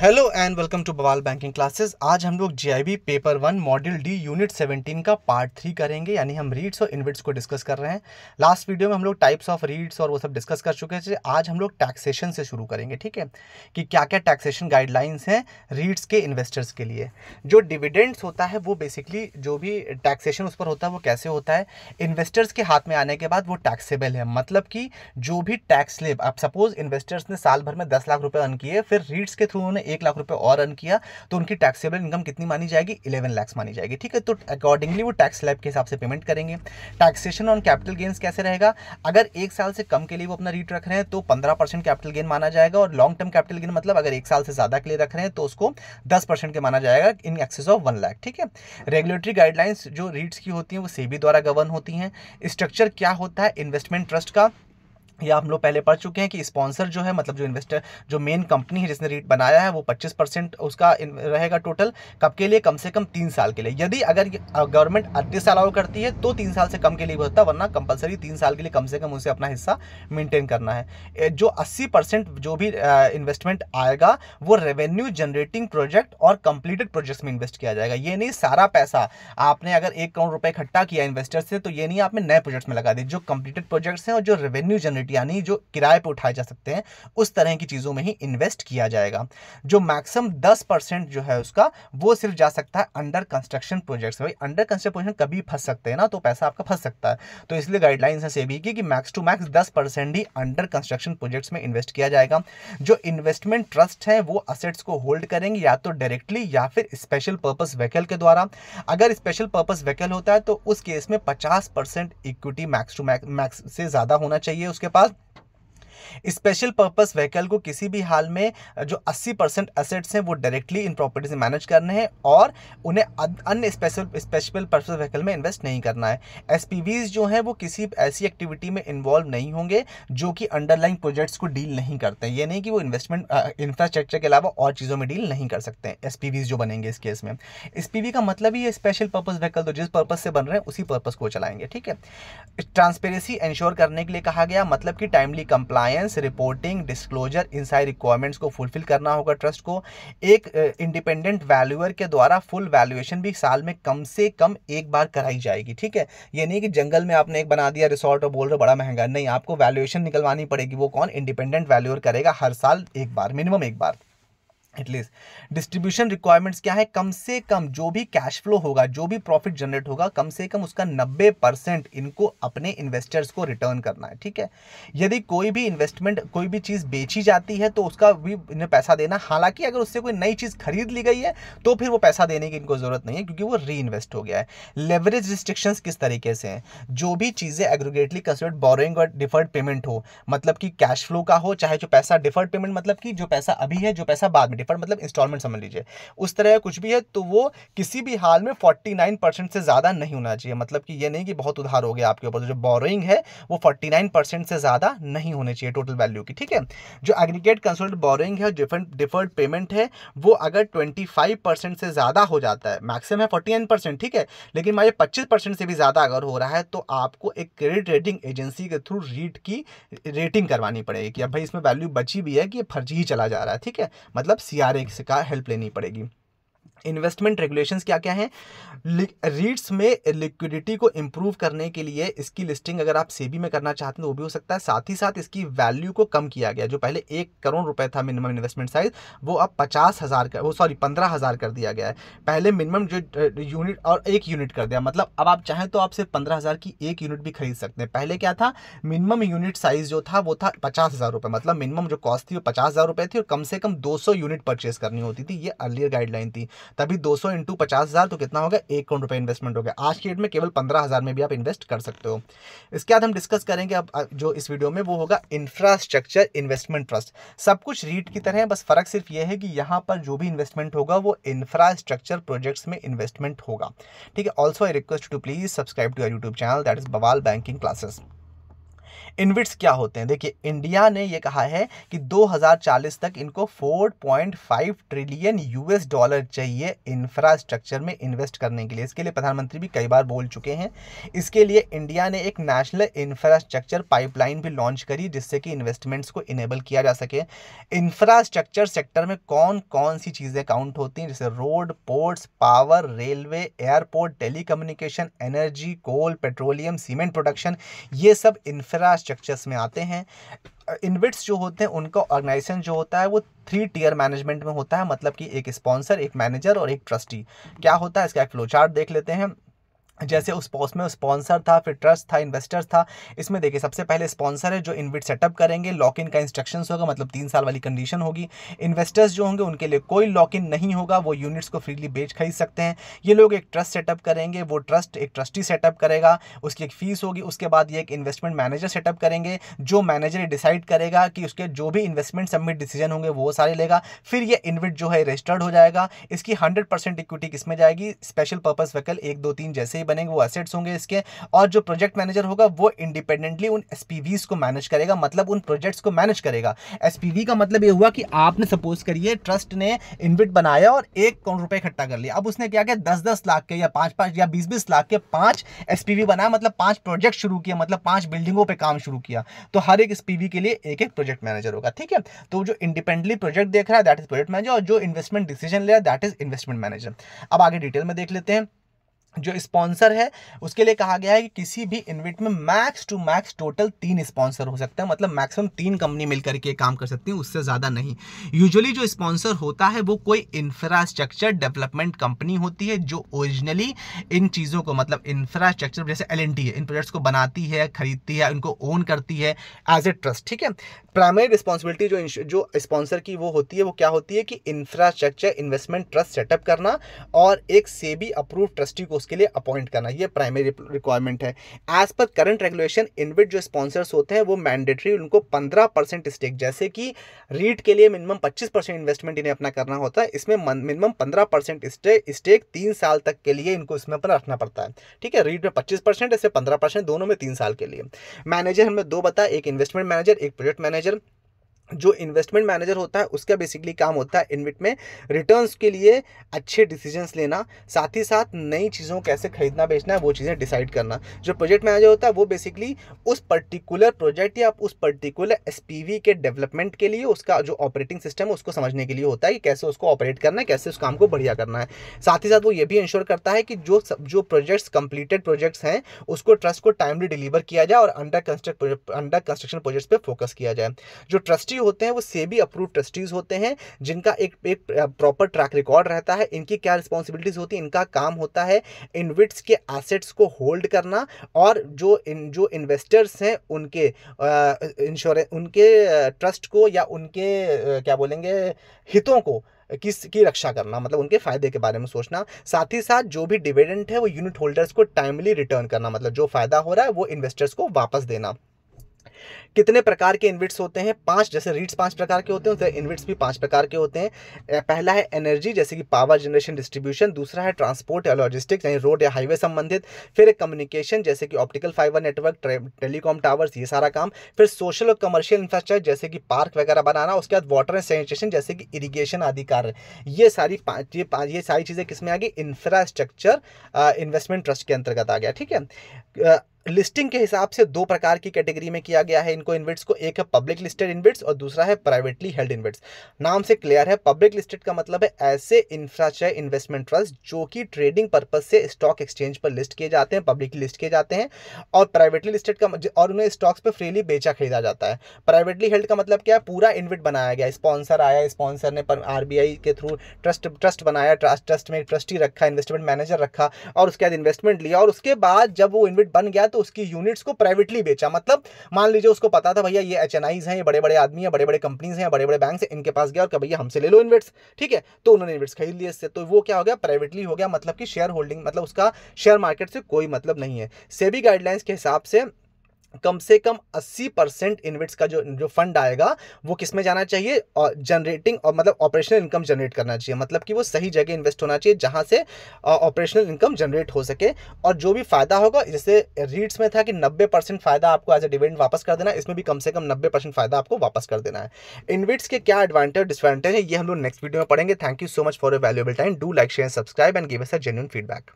Hello and welcome to बवाल banking classes. आज हम लोग GIB paper 1 module D unit 17 का पार्ट 3 करेंगे, यानी हम रीड्स और इनविट्स को डिस्कस कर रहे हैं। लास्ट वीडियो में हम लोग टाइप्स ऑफ रीड्स और वो सब डिस्कस कर चुके थे। आज हम लोग टैक्सेशन से शुरू करेंगे, ठीक है, कि क्या क्या टैक्सेशन गाइडलाइंस हैं रीड्स के इन्वेस्टर्स के लिए। जो डिविडेंड्स होता है वो बेसिकली जो भी टैक्सेशन उस पर होता है वो कैसे होता है, इन्वेस्टर्स के हाथ में आने के बाद वो टैक्सेबल है। मतलब कि जो भी टैक्स स्लैब, आप सपोज इन्वेस्टर्स ने साल भर में 10 लाख रुपए अर्न किए, फिर रीड्स के थ्रू उन्होंने 1 लाख रुपए और अर्न किया, तो उनकी टैक्सेबल इनकम कितनी मानी जाएगी? 11 लाख मानी जाएगी, ठीक है। तो अकॉर्डिंगली वो टैक्स स्लैब के हिसाब से पेमेंट करेंगे। टैक्सेशन ऑन कैपिटल गेन्स कैसे रहेगा? अगर 1 साल से कम के लिए वो अपना रीड रख रहे हैं तो 15% कैपिटल गेन माना जाएगा, और लॉन्ग टर्म कैपिटल गेन मतलब अगर 1 साल से ज्यादा के लिए रख रहे हैं तो उसको 10% के माना जाएगा इन एक्सेस ऑफ 1 लाख, ठीक है। रेगुलेटरी गाइडलाइंस जो रीड्स की होती हैं वो सेबी द्वारा गवर्न होती हैं। स्ट्रक्चर क्या होता है इन्वेस्टमेंट ट्रस्ट का, या हम लोग पहले पढ़ चुके हैं कि स्पॉन्सर जो है, मतलब जो इन्वेस्टर, जो मेन कंपनी है जिसने रीट बनाया है, वो 25% उसका रहेगा टोटल। कब के लिए? कम से कम 3 साल के लिए। यदि अगर गवर्नमेंट 38 अलाउ करती है तो 3 साल से कम के लिए होता है, वरना कंपलसरी 3 साल के लिए कम से कम उसे अपना हिस्सा मेंटेन करना है। जो 80% जो भी इन्वेस्टमेंट आएगा वो रेवेन्यू जनरेटिंग प्रोजेक्ट और कंप्लीटेड प्रोजेक्ट्स में इन्वेस्ट किया जाएगा। ये नहीं सारा पैसा आपने अगर 1 करोड़ रुपए इकट्ठा किया इन्वेस्टर से, तो ये नहीं आपने नए प्रोजेक्ट्स में लगा दी। जो कंप्लीटेड प्रोजेक्ट्स हैं और जो रेवेन्यू जनरेट यानी जो किराए पे उठाए जा सकते हैं, उस तरह की चीजों में ही इन्वेस्ट किया जाएगा। जो मैक्सिमम 10% जो है उसका, वो सिर्फ जा सकता है अंडर कंस्ट्रक्शन प्रोजेक्ट्स। भाई अंडर कंस्ट्रक्शन कभी फंस सकते हैं ना, तो पैसा आपका फंस सकता है। तो इसलिए गाइडलाइंस है सेबी की कि मैक्स टू मैक्स 10% ही अंडर कंस्ट्रक्शन प्रोजेक्ट्स में इन्वेस्ट किया जाएगा। जो इन्वेस्टमेंट ट्रस्ट है वो असेट्स को होल्ड करेंगे या तो डायरेक्टली या फिर स्पेशल पर्पस व्हीकल के द्वारा। अगर स्पेशल पर्पस व्हीकल होता है तो उस केस में 50% इक्विटी मैक्स टू मैक्स से ज्यादा होना चाहिए उसके पास। स्पेशल पर्पस व्हीकल को किसी भी हाल में जो 80% एसेट्स हैं वो डायरेक्टली इन प्रॉपर्टी से मैनेज करने हैं, और उन्हें अन्य स्पेशल पर्पस व्हीकल में इन्वेस्ट नहीं करना है। एसपीवीज जो हैं वो किसी ऐसी एक्टिविटी में इन्वॉल्व नहीं होंगे जो कि अंडरलाइंग प्रोजेक्ट्स को डील नहीं करते हैं। ये नहीं कि वो इन्वेस्टमेंट इंफ्रास्ट्रक्चर के अलावा और चीज़ों में डील नहीं कर सकते हैं एसपीवीज जो बनेंगे इस केस में। एसपीवी का मतलब ही है स्पेशल पर्पस व्हीकल, तो जिस पर्पस से बन रहे हैं उसी पर्पस को चलाएंगे, ठीक है। ट्रांसपेरेंसी इंश्योर करने के लिए कहा गया, मतलब कि टाइमली कंप्लायंस, रिपोर्टिंग, डिस्क्लोजर, इन सारी रिक्वायरमेंट्स को फुलफिल करना होगा ट्रस्ट को। एक इंडिपेंडेंट वैल्यूअर के द्वारा फुल वैल्यूएशन भी साल में कम से कम 1 बार कराई जाएगी, ठीक है। ये नहीं कि जंगल में आपने एक बना दिया रिसोर्ट और बोल रहे बड़ा महंगा, नहीं, आपको वैल्यूएशन निकलवानी पड़ेगी। वो कौन? इंडिपेंडेंट वैल्यूअर करेगा हर साल 1 बार, मिनिमम 1 बार एटलीस्ट। डिस्ट्रीब्यूशन रिक्वायरमेंट्स क्या है? कम से कम जो भी कैश फ्लो होगा, जो भी प्रॉफिट जनरेट होगा, कम से कम उसका 90% इनको अपने इन्वेस्टर्स को रिटर्न करना है, ठीक है। यदि कोई भी इन्वेस्टमेंट, कोई भी चीज़ बेची जाती है तो उसका भी इन्हें पैसा देना। हालांकि अगर उससे कोई नई चीज़ खरीद ली गई है तो फिर वो पैसा देने की इनको जरूरत नहीं है, क्योंकि वो री इन्वेस्ट हो गया है। लेवरेज रिस्ट्रिक्शंस किस तरीके से हैं? जो भी चीज़ें एग्रीगेटली कंसिडर्ड बोरोइंग और डिफर्ड पेमेंट हो, मतलब कि कैश फ्लो का हो, चाहे जो पैसा डिफर्ड पेमेंट मतलब कि जो पैसा अभी है, जो पैसा बाद में, डिफर्ड मतलब इंस्टॉलमेंट समझ लीजिए, उस तरह कुछ भी है, तो वो किसी भी हाल में 49% से ज्यादा नहीं होना चाहिए। मतलब कि ये नहीं कि बहुत उधार हो गया आपके ऊपर, तो जो बोरोइंग है वो 49% से ज्यादा नहीं होने चाहिए टोटल वैल्यू की, ठीक है। जो एग्रीगेट कंसोलिडेटेड बोरोइंग है, डिफर्ड पेमेंट है, वो अगर 25% से ज्यादा हो जाता है, मैक्सिमम है 49%, ठीक है, लेकिन मान 25% से भी ज्यादा अगर हो रहा है तो आपको एक क्रेडिट रेटिंग एजेंसी के थ्रू रीट की रेटिंग करवानी पड़ेगी कि अब भाई इसमें वैल्यू बची भी है कि ये फर्जी ही चला जा रहा है, ठीक है। मतलब सीआरए का हेल्प लेनी पड़ेगी। इन्वेस्टमेंट रेगुलेशंस क्या क्या हैं? रीट्स में लिक्विडिटी को इंप्रूव करने के लिए इसकी लिस्टिंग अगर आप सेबी में करना चाहते हैं तो वो भी हो सकता है। साथ ही साथ इसकी वैल्यू को कम किया गया। जो पहले 1 करोड़ रुपए था मिनिमम इन्वेस्टमेंट साइज, वो अब 50,000 का, वो सॉरी 15,000 कर दिया गया है। पहले मिनिमम जो यूनिट और 1 यूनिट कर दिया, मतलब अब आप चाहें तो आप सिर्फ 15,000 की 1 यूनिट भी खरीद सकते हैं। पहले क्या था? मिनिमम यूनिट साइज जो था वो था 50,000 रुपए, मतलब मिनिमम जो कॉस्ट थी वो 50,000 रुपए थी, और कम से कम 200 यूनिट परचेज करनी होती थी। ये अर्लियर गाइडलाइन थी। तभी 200 इंटू 50,000 तो कितना हो गया? 1 करोड़ रुपए इन्वेस्टमेंट हो गया। आज की डेट में केवल 15,000 में भी आप इन्वेस्ट कर सकते हो। इसके बाद हम डिस्कस करेंगे अब जो इस वीडियो में, वो होगा इंफ्रास्ट्रक्चर इन्वेस्टमेंट ट्रस्ट। सब कुछ रीट की तरह है, बस फर्क सिर्फ ये है कि यहाँ पर जो भी इन्वेस्टमेंट होगा वो इंफ्रास्ट्रक्चर प्रोजेक्ट्स में इन्वेस्टमेंट होगा, ठीक है। Also I request to please subscribe to our YouTube channel, that is Bawaal banking classes. InvITs क्या होते हैं? देखिए, इंडिया ने ये कहा है कि 2040 तक इनको 4.5 ट्रिलियन यूएस डॉलर चाहिए इंफ्रास्ट्रक्चर में इन्वेस्ट करने के लिए। इसके लिए प्रधानमंत्री भी कई बार बोल चुके हैं। इसके लिए इंडिया ने एक नेशनल इंफ्रास्ट्रक्चर पाइपलाइन भी लॉन्च करी, जिससे कि इन्वेस्टमेंट्स को इनेबल किया जा सके। इंफ्रास्ट्रक्चर सेक्टर में कौन कौन सी चीज़ें काउंट होती हैं, जैसे road, ports, power, railway, airport, telecommunication, energy, coal, petroleum, cement production, ये सब इंफ्रास्ट्रक्चर्स में आते हैं। इन्विट्स जो होते हैं उनका ऑर्गेनाइजेशन जो होता है वो 3 टियर मैनेजमेंट में होता है, मतलब कि एक स्पॉन्सर, एक मैनेजर और एक ट्रस्टी। क्या होता है इसका एक फ्लो चार्ट देख लेते हैं। जैसे उस पोस्ट में स्पॉन्सर था, फिर ट्रस्ट था, इन्वेस्टर्स था। इसमें देखिए, सबसे पहले स्पॉन्सर है जो इन्विट सेटअप करेंगे, लॉक इन का इंस्ट्रक्शंस होगा, मतलब 3 साल वाली कंडीशन होगी। इन्वेस्टर्स जो होंगे उनके लिए कोई लॉक इन नहीं होगा, वो यूनिट्स को फ्रीली बेच खरीद सकते हैं। ये लोग एक ट्रस्ट सेटअप करेंगे, वो ट्रस्ट एक ट्रस्टी सेटअप करेगा, उसकी एक फीस होगी। उसके बाद ये एक इन्वेस्टमेंट मैनेजर सेटअप करेंगे, जो मैनेजर डिसाइड करेगा कि उसके जो भी इन्वेस्टमेंट सबमिट डिसीजन होंगे वो सारे लेगा। फिर ये इन्विट जो है रजिस्टर्ड हो जाएगा। इसकी 100% इक्विटी किसमें जाएगी? स्पेशल पर्पस व्हीकल 1, 2, 3 जैसे ही बनेंगे वो एसेट्स होंगे इसके। और जो प्रोजेक्ट मैनेजर होगा वो इंडिपेंडेंटली उन एसपीवीज को मैनेज करेगा, मतलब उन प्रोजेक्ट्स को मैनेज करेगा। एसपीवी का मतलब ये हुआ कि आपने सपोज करिए ट्रस्ट ने इन्विट बनाया और 1 करोड़ रुपए इकट्ठा कर लिया। अब उसने क्या किया, 10-10 लाख के या 5-5 या 20-20 लाख के 5 एसपीवी बनाया, मतलब 5 प्रोजेक्ट शुरू किया, मतलब 5 बिल्डिंगों पे काम शुरू किया। तो हर एक एसपीवी के लिए एक एक प्रोजेक्ट मैनेजर होगा, ठीक है। तो जो इंडिपेंडेंटली प्रोजेक्ट देख रहा है दैट इज प्रोजेक्ट मैनेजर, और जो इन्वेस्टमेंट डिसीजन ले रहा है दैट इज इन्वेस्टमेंट मैनेजर। अब आगे डिटेल में देख लेते हैं। जो स्पॉन्सर है उसके लिए कहा गया है कि किसी भी इन्विट में max to max total 3 sponsor हो सकते हैं, मतलब मैक्सिमम 3 कंपनी मिलकर के काम कर सकती हैं, उससे ज़्यादा नहीं। यूजुअली जो स्पॉन्सर होता है वो कोई इंफ्रास्ट्रक्चर डेवलपमेंट कंपनी होती है, जो ओरिजिनली इन चीज़ों को, मतलब इंफ्रास्ट्रक्चर जैसे L&T है, इन प्रोजेक्ट्स को बनाती है, खरीदती है, इनको ओन करती है एज ए ट्रस्ट, ठीक है। प्राइमरी रिस्पॉन्सिबिलिटी जो स्पॉन्सर की वो होती है, वो क्या होती है कि इंफ्रास्ट्रक्चर इन्वेस्टमेंट ट्रस्ट सेटअप करना और एक सेबी अप्रूव ट्रस्टी को उसके लिए अपॉइंट करना, ये प्राइमरी रिक्वायरमेंट है। As per current regulation InvIT जो स्पॉन्सर्स होते हैं वो मैंडेटरी उनको 15% स्टेक, जैसे कि रीट के लिए मिनिमम 25% इन्वेस्टमेंट इन्हें अपना करना होता है, इसमें मिनिमम 15% स्टेक 3 साल तक के लिए इनको इसमें अपना रखना पड़ता है, ठीक है। रीट में 25%, ऐसे 15%, दोनों में 3 साल के लिए। मैनेजर हमने 2 बताया, एक इन्वेस्टमेंट मैनेजर, एक प्रोजेक्ट मैनेजर। जो इन्वेस्टमेंट मैनेजर होता है उसका बेसिकली काम होता है इन्विट में रिटर्न्स के लिए अच्छे डिसीजंस लेना, साथ ही साथ नई चीज़ों को कैसे खरीदना बेचना है वो चीज़ें डिसाइड करना। जो प्रोजेक्ट मैनेजर होता है वो बेसिकली उस पर्टिकुलर प्रोजेक्ट या उस पर्टिकुलर एसपीवी के डेवलपमेंट के लिए उसका जो ऑपरेटिंग सिस्टम है उसको समझने के लिए होता है कि कैसे उसको ऑपरेट करना है, कैसे उस काम को बढ़िया करना है। साथ ही साथ वो ये भी इंश्योर करता है कि जो प्रोजेक्ट्स कंप्लीटेड प्रोजेक्ट्स हैं उसको ट्रस्ट को टाइमली डिलीवर किया जाए और अंडर कंस्ट्रक्शन प्रोजेक्ट्स पे फोकस किया जाए। जो ट्रस्टी होते हैं वो सेबी अप्रूव ट्रस्टीज होते हैं, जिनका एक प्रॉपर ट्रैक रिकॉर्ड रहता है। इनकी क्या रिस्पॉन्सिबिलिटीज होती है? इनका काम होता है इन्विट्स के एसेट्स को होल्ड करना और जो इन्वेस्टर्स हैं उनके इंश्योरेंस, उनके ट्रस्ट को या उनके क्या बोलेंगे हितों को किसकी रक्षा करना, मतलब उनके फायदे के बारे में सोचना। साथ ही साथ जो भी डिविडेंड है वो यूनिट होल्डर्स को टाइमली रिटर्न करना, मतलब जो फायदा हो रहा है वो इन्वेस्टर्स को वापस देना। कितने प्रकार के इन्विट्स होते हैं? 5। जैसे रीट्स 5 प्रकार के होते हैं तो इन्विट्स भी 5 प्रकार के होते हैं। पहला है एनर्जी, जैसे कि पावर जनरेशन डिस्ट्रीब्यूशन। दूसरा है ट्रांसपोर्ट या लॉजिस्टिक्स, यानी रोड या हाईवे संबंधित। फिर एक कम्युनिकेशन, जैसे कि optical fibre network, telecom towers, ये सारा काम। फिर सोशल और कमर्शियल इंफ्रास्ट्रक्चर, जैसे कि पार्क वगैरह बनाना। उसके बाद वाटर एंड सैनिटेशन, जैसे कि इरीगेशन आदि कार्य। ये सारी चीज़ें किसमें आ गई? इंफ्रास्ट्रक्चर इन्वेस्टमेंट ट्रस्ट के अंतर्गत आ गया, ठीक है। लिस्टिंग के हिसाब से 2 प्रकार की कैटेगरी में किया गया है इनको इन्विट्स को। एक है पब्लिक लिस्टेड इन्विट्स और दूसरा है प्राइवेटली हेल्ड इन्विट्स। नाम से क्लियर है, पब्लिक लिस्टेड का मतलब है ऐसे इंफ्रास्ट्रक्चर इन्वेस्टमेंट ट्रस्ट जो कि ट्रेडिंग पर्पस से स्टॉक एक्सचेंज पर लिस्ट किए जाते हैं, पब्लिकली लिस्ट किए जाते हैं। और प्राइवेटली लिस्टेड का और उन्हें स्टॉक्स पर फ्रीली बेचा खरीदा जाता है। प्राइवेटली हेल्ड का मतलब क्या है? पूरा इन्विट बनाया गया, स्पॉन्सर आया, स्पॉन्सर ने आरबीआई के थ्रू ट्रस्ट बनाया, ट्रस्ट में एक ट्रस्टी रखा, इन्वेस्टमेंट मैनेजर रखा और उसके बाद इन्वेस्टमेंट लिया और उसके बाद जब वो इन्विट बन गया तो उसकी यूनिट्स को प्राइवेटली बेचा। मतलब मान लीजिए उसको पता था भैया ये एचएनआईज हैं, ये बड़े बड़े आदमी हैं, बड़े बड़े कंपनीज हैं, बड़े बड़े बैंक हैं, इनके पास गया और कहा भैया हमसे ले लो इन्विट्स, ठीक है। तो उन्होंने इन्विट्स खरीद लिए इससे, तो वो क्या हो गया? प्राइवेटली हो गया, मतलब कि शेयर होल्डिंग, मतलब उसका शेयर मार्केट से कोई मतलब नहीं है। सेबी गाइडलाइंस के हिसाब से कम से कम 80% इन्वेट्स का जो फंड आएगा वो किस में जाना चाहिए, और जनरेटिंग और मतलब ऑपरेशनल इनकम जनरेट करना चाहिए, मतलब कि वो सही जगह इन्वेस्ट होना चाहिए जहां से ऑपरेशनल इनकम जनरेट हो सके। और जो भी फायदा होगा, जैसे रीट्स में था कि 90% फायदा आपको एज ए डिविडेंड वापस कर देना है, इसमें भी कम से कम 90% फायदा आपको वापस कर देना है। इन्वेट्स के क्या एडवांटेज डिसएडवांटेज है ये हम लोग नेक्स्ट वीडियो में पढ़ेंगे। Thank you so much for your valuable time. Do like share subscribe and give us a genuine feedback.